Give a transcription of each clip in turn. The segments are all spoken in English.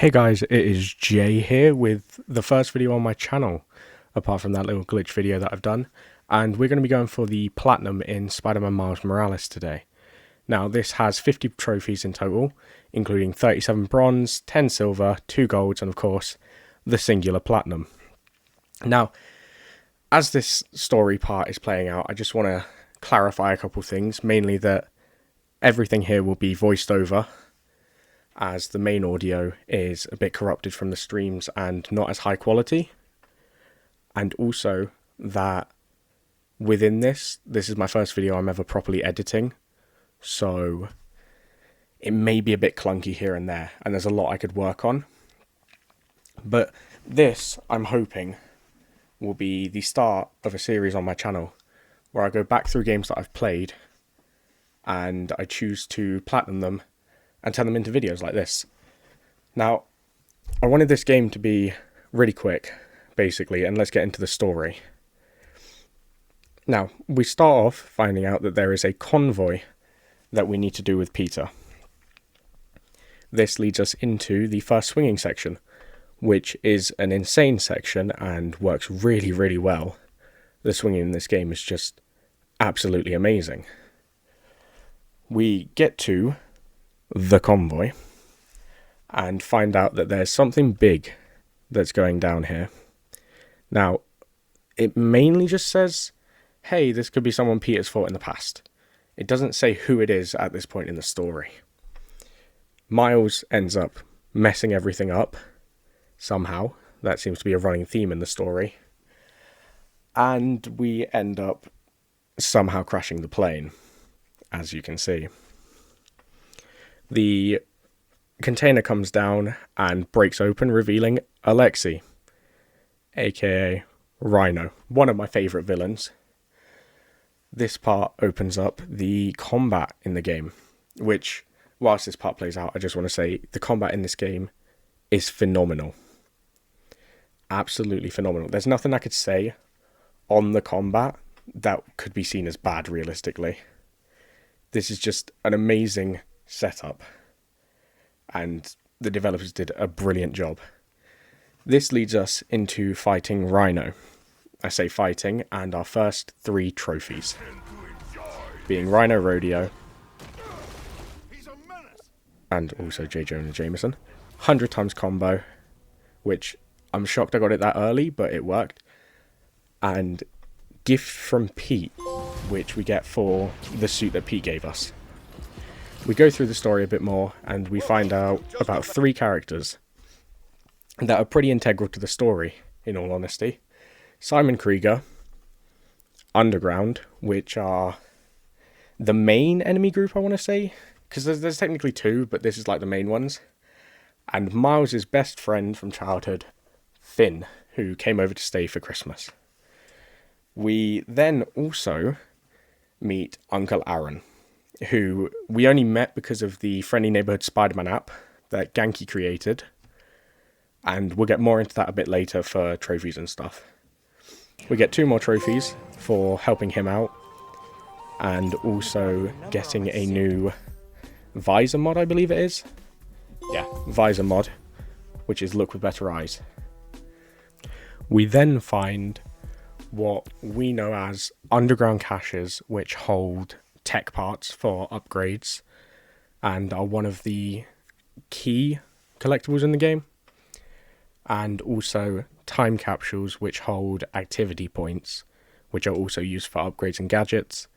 Hey guys, it is Jay here with the first video on my channel, apart from that little glitch video that I've done, and we're going to be going for the Platinum in Spider-Man Miles Morales today. Now this has 50 trophies in total, including 37 bronze, 10 silver, 2 golds, and of course, the singular Platinum. Now, as this story part is playing out, I just want to clarify a couple things, mainly that everything here will be voiced over, as the main audio is a bit corrupted from the streams and not as high quality. And also that within this is my first video I'm ever properly editing, so it may be a bit clunky here and there, and there's a lot I could work on. But this, I'm hoping, will be the start of a series on my channel where I go back through games that I've played and I choose to platinum them and turn them into videos like this. Now, I wanted this game to be really quick, basically, and let's get into the story. Now, we start off finding out that there is a convoy that we need to do with Peter. This leads us into the first swinging section, which is an insane section and works really, really well. The swinging in this game is just absolutely amazing. We get to the convoy and find out that there's something big that's going down here. Now, it mainly just says, hey, this could be someone Peter's fought in the past. It doesn't say who it is at this point in the story. Miles ends up messing everything up somehow. That seems to be a running theme in the story. And we end up somehow crashing the plane, as you can see. The container comes down and breaks open, revealing Alexei, aka Rhino, one of my favourite villains. This part opens up the combat in the game, which, whilst this part plays out, I just want to say the combat in this game is phenomenal. Absolutely phenomenal. There's nothing I could say on the combat that could be seen as bad realistically. This is just an amazing setup, and the developers did a brilliant job. This leads us into fighting Rhino. I say fighting, and our first 3 trophies being Rhino Rodeo and also J. Jonah Jameson. 100 times combo, which I'm shocked I got it that early, but it worked. And gift from Pete, which we get for the suit that Pete gave us. We go through the story a bit more and we find out about 3 characters that are pretty integral to the story, in all honesty. Simon Krieger, Underground, which are the main enemy group, I want to say, because there's technically 2, but this is like the main ones. And Miles' best friend from childhood, Finn, who came over to stay for Christmas. We then also meet Uncle Aaron, who we only met because of the Friendly Neighborhood Spider-Man app that Genki created. And we'll get more into that a bit later for trophies and stuff. We get 2 more trophies for helping him out, and also getting a new visor mod, I believe it is. Yeah, visor mod, which is look with better eyes. We then find what we know as underground caches, which hold tech parts for upgrades and are one of the key collectibles in the game. And also time capsules, which hold activity points, which are also used for upgrades and gadgets.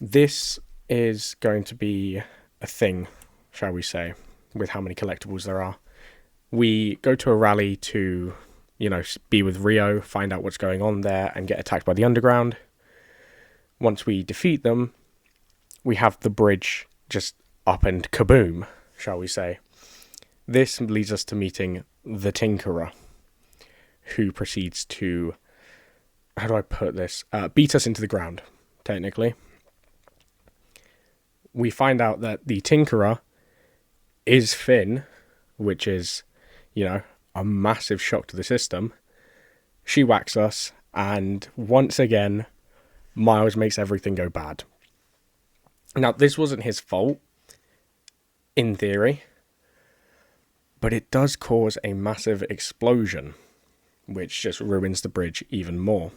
This is going to be a thing, shall we say, with how many collectibles there are. We go to a rally to, be with Rio, find out what's going on there, and get attacked by the underground. Once we defeat them, we have the bridge just up and kaboom, shall we say. This leads us to meeting the Tinkerer, who proceeds to, how do I put this, beat us into the ground, technically. We find out that the Tinkerer is Finn, which is, a massive shock to the system. She whacks us, and once again, Miles makes everything go bad. Now, this wasn't his fault, in theory, But it does cause a massive explosion, which just ruins the bridge even more.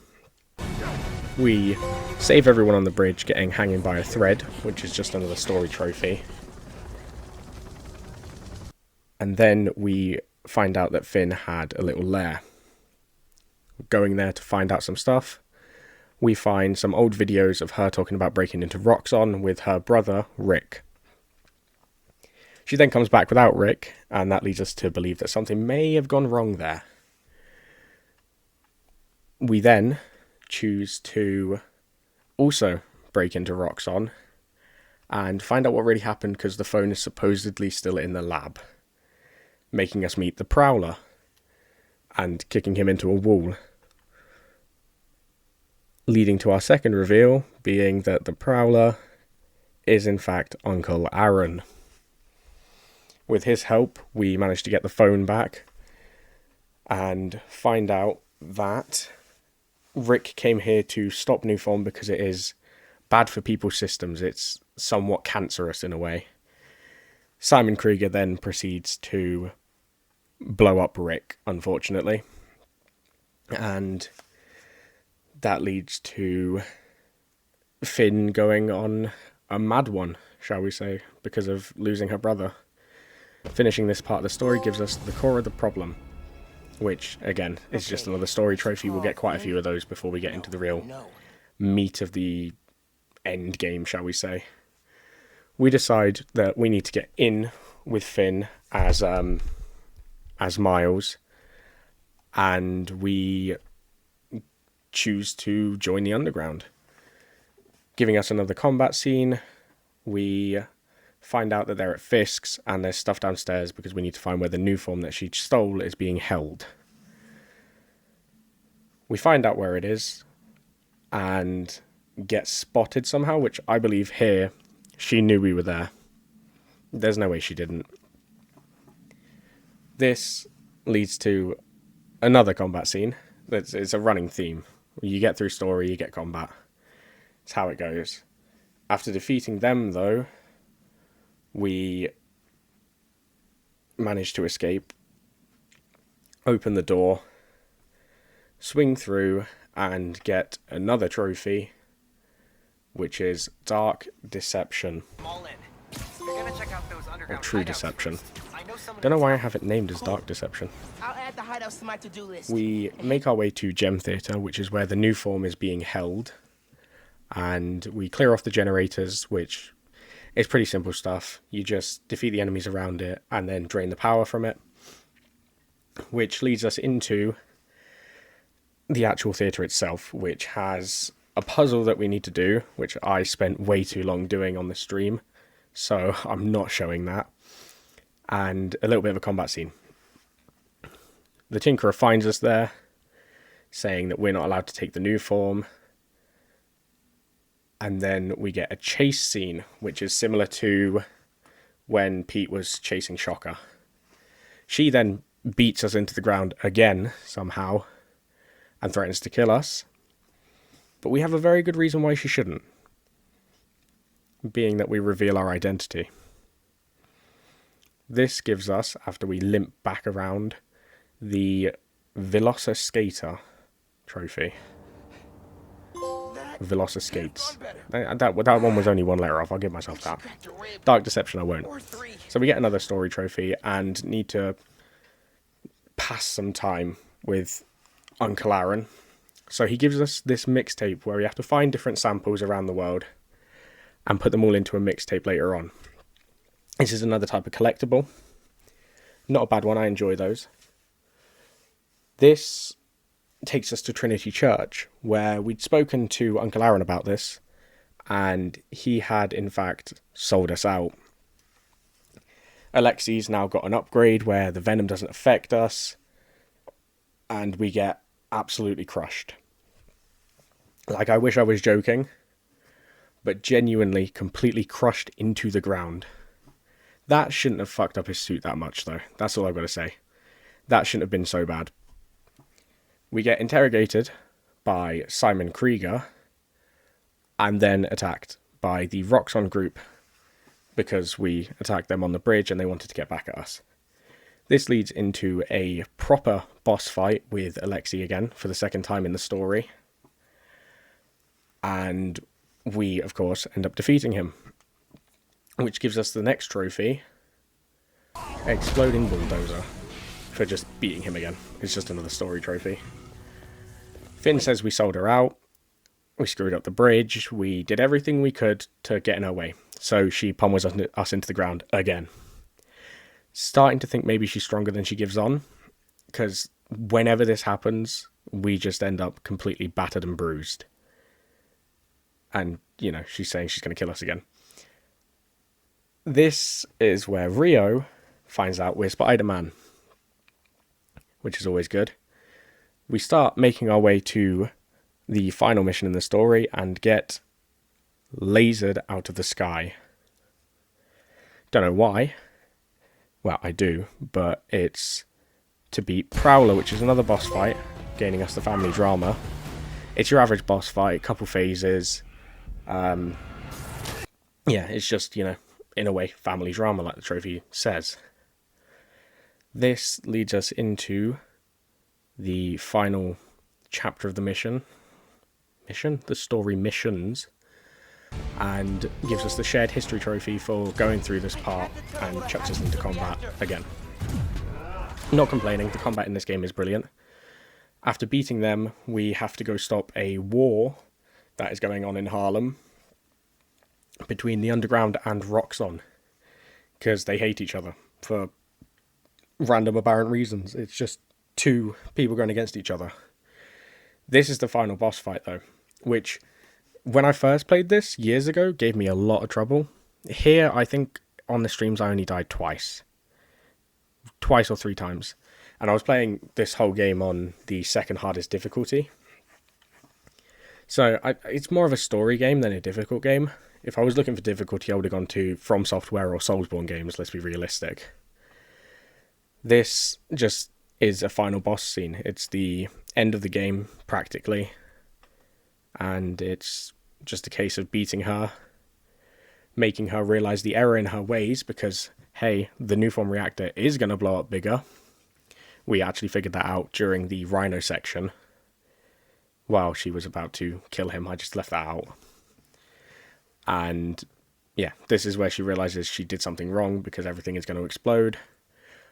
We save everyone on the bridge getting hanging by a thread, which is just another story trophy. And then we find out that Finn had a little lair. Going there to find out some stuff, we find some old videos of her talking about breaking into Roxxon with her brother, Rick. She then comes back without Rick, and that leads us to believe that something may have gone wrong there. We then choose to also break into Roxxon and find out what really happened, because the phone is supposedly still in the lab, making us meet the Prowler and kicking him into a wall, leading to our second reveal being that the Prowler is in fact Uncle Aaron. With his help, we managed to get the phone back and find out that Rick came here to stop Newform because it is bad for people's systems. It's somewhat cancerous in a way. Simon Krieger then proceeds to blow up Rick, unfortunately. And that leads to Finn going on a mad one, shall we say, because of losing her brother. Finishing this part of the story gives us the core of the problem, which, again, is just another story trophy. We'll get quite a few of those before we get into the real meat of the end game, shall we say. We decide that we need to get in with Finn as Miles, and we choose to join the underground. Giving us another combat scene, we find out that they're at Fisk's and there's stuff downstairs because we need to find where the Newform that she stole is being held. We find out where it is and get spotted somehow, which I believe here she knew we were there. There's no way she didn't. This leads to another combat scene. It's a running theme. You get through story, you get combat. It's how it goes. After defeating them, though, we manage to escape, open the door, swing through, and get another trophy, which is Dark Deception. Or True Deception. Don't know why I have it named as Dark Deception. I'll add the hideouts to my to-do list. We make our way to Gem Theatre, which is where the Newform is being held, and we clear off the generators, which is pretty simple stuff. You just defeat the enemies around it and then drain the power from it, which leads us into the actual theatre itself, which has a puzzle that we need to do, which I spent way too long doing on the stream, so I'm not showing that, and a little bit of a combat scene. The Tinkerer finds us there, saying that we're not allowed to take the Newform, and then we get a chase scene, which is similar to when Pete was chasing Shocker. She then beats us into the ground again, somehow, and threatens to kill us. But we have a very good reason why she shouldn't, being that we reveal our identity. This gives us, after we limp back around, the Velociskater trophy. Velociskates. That one was only one letter off, I'll give myself that. Dark Deception I won't. So we get another story trophy and need to pass some time with Uncle Aaron. So he gives us this mixtape where we have to find different samples around the world and put them all into a mixtape later on. This is another type of collectible. Not a bad one, I enjoy those. This takes us to Trinity Church, where we'd spoken to Uncle Aaron about this, and he had, in fact, sold us out. Alexi's now got an upgrade where the venom doesn't affect us, and we get absolutely crushed. Like, I wish I was joking, but genuinely completely crushed into the ground. That shouldn't have fucked up his suit that much, though. That's all I've got to say. That shouldn't have been so bad. We get interrogated by Simon Krieger and then attacked by the Roxxon group because we attacked them on the bridge and they wanted to get back at us. This leads into a proper boss fight with Alexei again for the second time in the story. And we, of course, end up defeating him, which gives us the next trophy, Exploding Bulldozer, for just beating him again. It's just another story trophy. Finn says we sold her out, we screwed up the bridge, we did everything we could to get in her way, so she pummels us into the ground again. Starting to think maybe she's stronger than she gives on, because whenever this happens, we just end up completely battered and bruised. And, you know, she's saying she's going to kill us again. This is where Rio finds out we're Spider-Man, which is always good. We start making our way to the final mission in the story and get lasered out of the sky. Don't know why. Well, I do, but it's to beat Prowler, which is another boss fight, gaining us the family drama. It's your average boss fight, couple phases. Yeah, it's just, you know, in a way, family drama, like the trophy says. This leads us into the final chapter of the mission? The story missions. And gives us the shared history trophy for going through this part and chucks us into combat again. Not complaining, the combat in this game is brilliant. After beating them, we have to go stop a war that is going on in Harlem between the Underground and Roxxon, because they hate each other for random apparent reasons. It's just two people going against each other. This is the final boss fight though, which when I first played this years ago gave me a lot of trouble. Here I think on the streams I only died twice or 3 times, and I was playing this whole game on the second hardest difficulty. So it's more of a story game than a difficult game. If I was looking for difficulty, I would have gone to From Software or Soulsborne games, let's be realistic. This just is a final boss scene. It's the end of the game, practically. And it's just a case of beating her, making her realise the error in her ways, because, hey, the Nuform reactor is going to blow up bigger. We actually figured that out during the Rhino section. While she was about to kill him, I just left that out. And yeah, this is where she realises she did something wrong because everything is going to explode.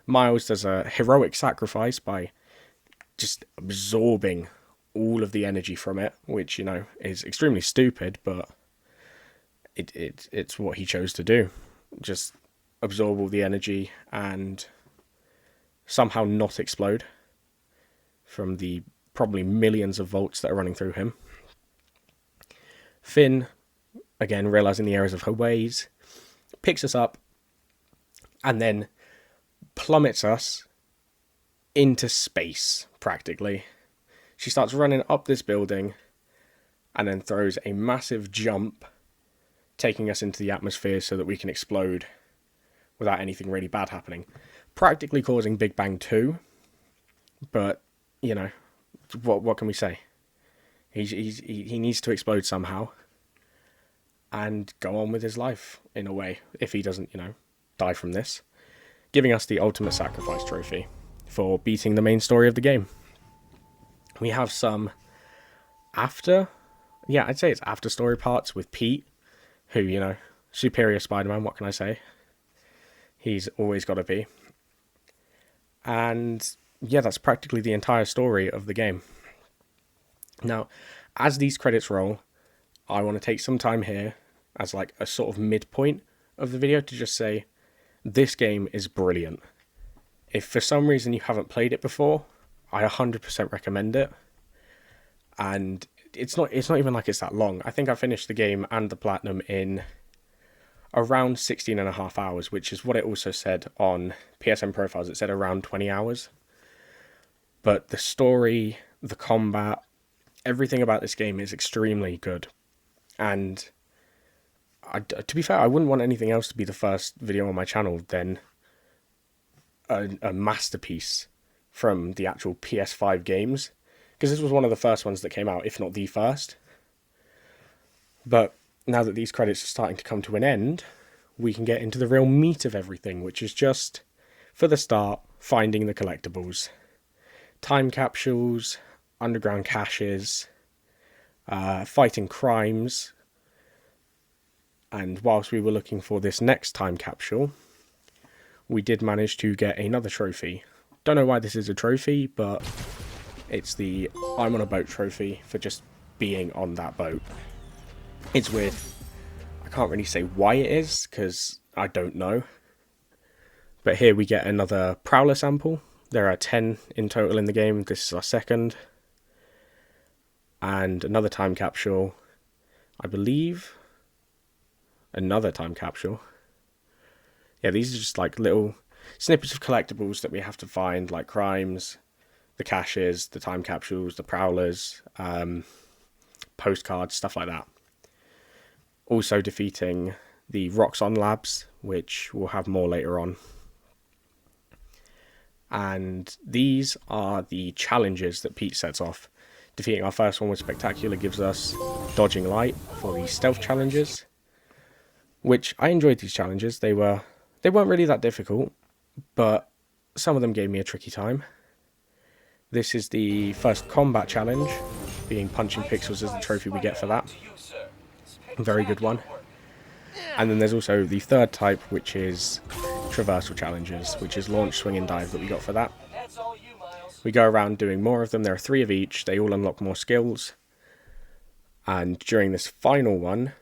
Miles does a heroic sacrifice by just absorbing all of the energy from it, which, you know, is extremely stupid, but it's what he chose to do. Just absorb all the energy and somehow not explode from the probably millions of volts that are running through him. Finn, again, realising the errors of her ways, picks us up and then plummets us into space, practically. She starts running up this building and then throws a massive jump, taking us into the atmosphere so that we can explode without anything really bad happening. Practically causing Big Bang 2, but, you know, what can we say? He needs to explode somehow and go on with his life, in a way, if he doesn't, you know, die from this. Giving us the ultimate sacrifice trophy for beating the main story of the game. We have some I'd say it's after story parts with Pete, who, you know, superior Spider-Man, what can I say? He's always got to be. And yeah, that's practically the entire story of the game. Now, as these credits roll, I want to take some time here as like a sort of midpoint of the video to just say, this game is brilliant. If for some reason you haven't played it before, I 100% recommend it. And it's not even like it's that long. I think I finished the game and the platinum in around 16.5 hours, which is what it also said on PSN profiles. It said around 20 hours. But the story, the combat, everything about this game is extremely good. And to be fair, I wouldn't want anything else to be the first video on my channel than a masterpiece from the actual PS5 games, because this was one of the first ones that came out, if not the first. But now that these credits are starting to come to an end, we can get into the real meat of everything, which is just, for the start, finding the collectibles. Time capsules, underground caches, fighting crimes. And whilst we were looking for this next time capsule, we did manage to get another trophy. Don't know why this is a trophy, but it's the I'm on a boat trophy for just being on that boat. It's weird. I can't really say why it is, because I don't know. But here we get another Prowler sample. There are 10 in total in the game. This is our second. And another time capsule. I believe another time capsule. Yeah, these are just like little snippets of collectibles that we have to find, like crimes, the caches, the time capsules, the prowlers, postcards, stuff like that. Also defeating the Roxxon labs, which we'll have more later on. And these are the challenges that Pete sets off. Defeating our first one with Spectacular gives us Dodging Light for the stealth challenges, which I enjoyed these challenges. They weren't really that difficult, but some of them gave me a tricky time. This is the first combat challenge, being Punching Pixels as the trophy we get for that. Very good one. And then there's also the third type, which is Traversal challenges, which is Launch, Swing and Dive that we got for that. We go around doing more of them. There are 3 of each. They all unlock more skills. And during this final one,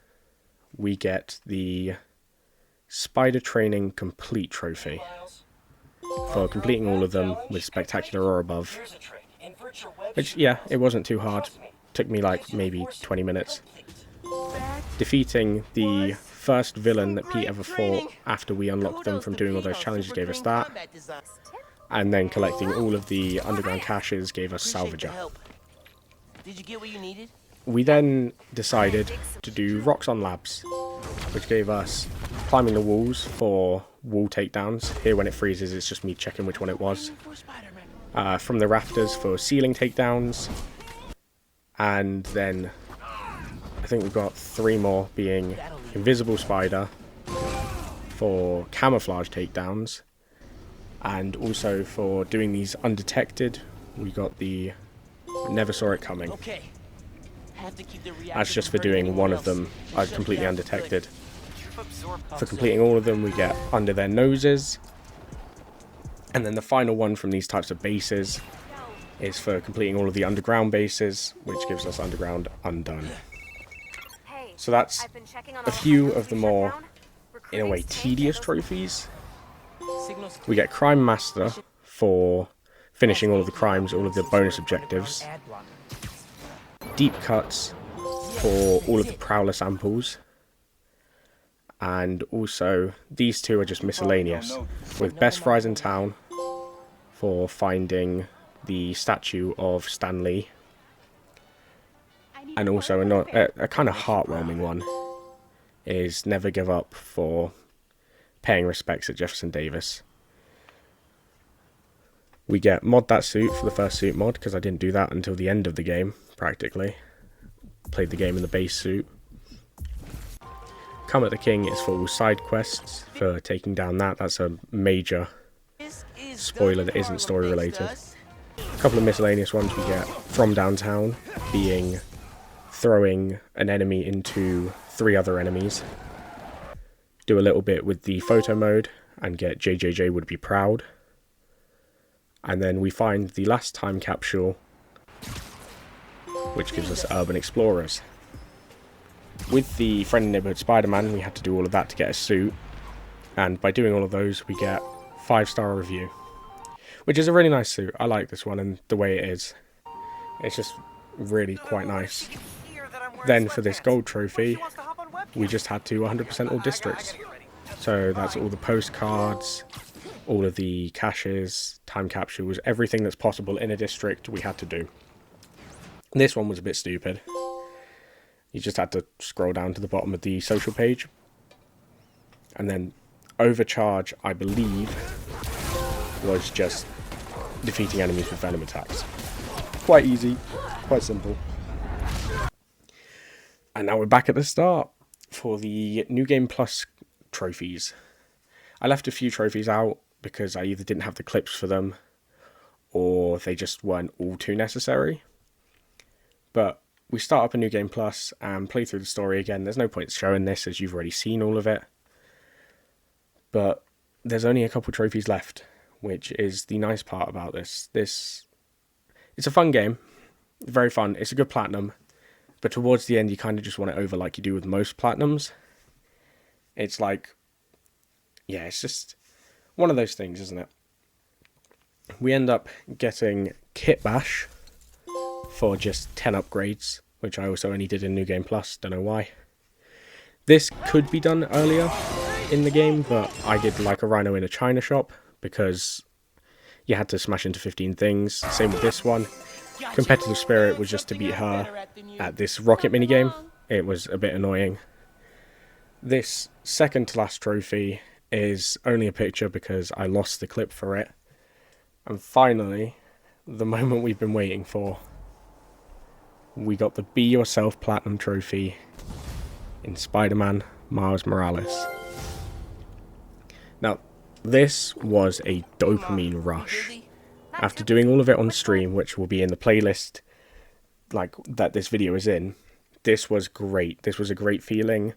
we get the Spider Training Complete trophy for completing all of them with Spectacular or above. Which, yeah, it wasn't too hard. Took me like maybe 20 minutes. Defeating the first villain that Pete ever fought after we unlocked them from doing all those challenges gave us that. And then collecting all of the underground caches gave us Salvager. Did you get what you needed? We then decided to do Roxxon Labs, which gave us climbing the walls for wall takedowns. Here when it freezes it's just me checking which one it was. From the rafters for ceiling takedowns. And then I think we've got 3 more, being Invisible Spider for camouflage takedowns. And also for doing these undetected, we got the Never Saw It Coming. That's just for doing one of them completely undetected. For completing all of them, we get Under Their Noses. And then the final one from these types of bases is for completing all of the underground bases, which gives us Underground Undone. So that's a few of the more, in a way, tedious trophies. We get Crime Master for finishing all of the crimes, all of the bonus objectives. Deep Cuts for all of the Prowler samples. And also, these 2 are just miscellaneous, with Best Fries in Town for finding the statue of Stan Lee. And also a kind of heartwarming one is Never Give Up for paying respects at Jefferson Davis. We get Mod That Suit for the first suit mod, because I didn't do that until the end of the game, practically. Played the game in the base suit. Come at the King is for all side quests, for taking down that. That's a major spoiler that isn't story related. A couple of miscellaneous ones we get From Downtown, being throwing an enemy into 3 other enemies. Do a little bit with the photo mode and get JJJ Would Be Proud. And then we find the last time capsule, which gives us Urban Explorers. With the Friendly Neighborhood Spider-Man, we had to do all of that to get a suit. And by doing all of those, we get 5-star review, which is a really nice suit. I like this one and the way it is. It's just really quite nice. Then for this gold trophy, we just had to 100% all districts. So that's all the postcards, all of the caches, time capsules, everything that's possible in a district we had to do. This one was a bit stupid. You just had to scroll down to the bottom of the social page. And then Overcharge, I believe, was just defeating enemies with venom attacks. Quite easy, quite simple. And now we're back at the start for the New Game Plus trophies. I left a few trophies out because I either didn't have the clips for them or they just weren't all too necessary. But we start up a New Game Plus and play through the story again. There's no point showing this as you've already seen all of it. But there's only a couple trophies left, which is the nice part about this. It's a fun game, very fun. It's a good platinum, but towards the end you kind of just want it over like you do with most platinums. It's like, yeah, it's just one of those things, isn't it? We end up getting Kit Bash for just 10 upgrades, which I also only did in New Game Plus, don't know why. This could be done earlier in the game, but I did like a rhino in a china shop because you had to smash into 15 things. Same with this one. Competitive spirit was just to beat her at this rocket minigame. It was a bit annoying. This second to last trophy is only a picture because I lost the clip for it. And finally, the moment we've been waiting for. We got the Be Yourself Platinum Trophy in Spider-Man Miles Morales. Now, this was a dopamine rush. After doing all of it on stream, which will be in the playlist like that this video is in, this was great. This was a great feeling.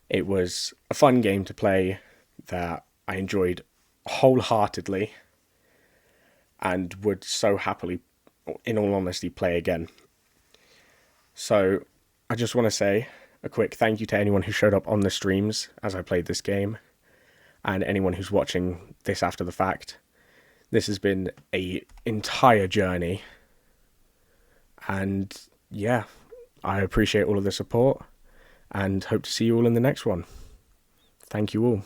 It was a fun game to play that I enjoyed wholeheartedly and would so happily, in all honesty, play again. So I just want to say a quick thank you to anyone who showed up on the streams as I played this game, and anyone who's watching this after the fact. This has been an entire journey, and yeah, I appreciate all of the support and hope to see you all in the next one. Thank you all.